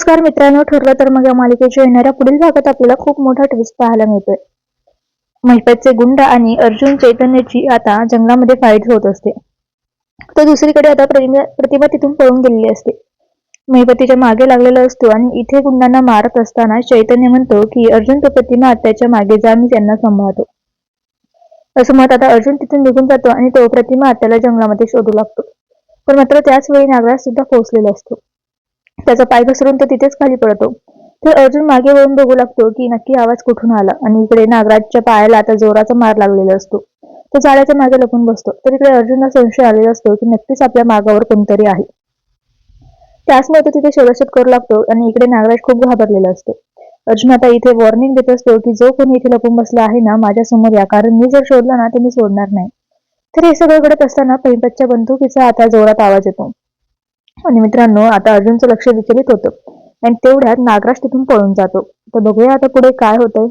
नमस्कार मित्रांनो, ठरलं तर मग या मालिकेच्या येणाऱ्या पुढील भागात आपल्याला खूप मोठा ट्विस्ट पाहायला मिळतोय. महिपतचे गुंड आणि अर्जुन चैतन्यची आता जंगलामध्ये फाईट होत असते. तर दुसरीकडे आता प्रतिभा तिथून पळून गेलेली असते. महिपतीच्या मागे लागलेला असतो आणि इथे गुंडांना मारत असताना चैतन्य म्हणतो की अर्जुन तो प्रतिमा आत्याच्या मागे जा, मी त्यांना सांभाळतो. असं मत आता अर्जुन तिथून निघून जातो आणि तो प्रतिमा आत्याला जंगलामध्ये शोधू लागतो. पण मात्र त्याच वेळी नागराज सुद्धा पोहोचलेला असतो. त्याचा पाय घसरून तो तिथेच खाली पडतो. तर अर्जुन मागे वळून बघू लागतो की नक्की आवाज कुठून आला आणि इकडे नागराजच्या पायाला आता जोराचा मार लागलेला असतो. तो झाडाच्या मागे लपून बसतो. तर इकडे अर्जुनला संशय आलेला असतो की नक्कीच आपल्या मागावर कोणतरी आहे. त्याचमुळे तो तिथे शोधाशोध करू लागतो आणि इकडे नागराज खूप घाबरलेला असतो. अर्जुन आता इथे वॉर्निंग देत असतो की जो कोणी इथे लपून बसला आहे ना, माझ्या समोर या, कारण मी जर शोधला ना तर मी सोडणार नाही. तर हे सगळं घडत असताना पहिपतच्या बंदुकीचा आता जोरात आवाज येतो आणि मित्रांनो, आता अर्जुनचं लक्ष विचलित होतं आणि तेवढ्यात नागराज तिथून पळून जातो. तर बघूया आता पुढे काय होतंय.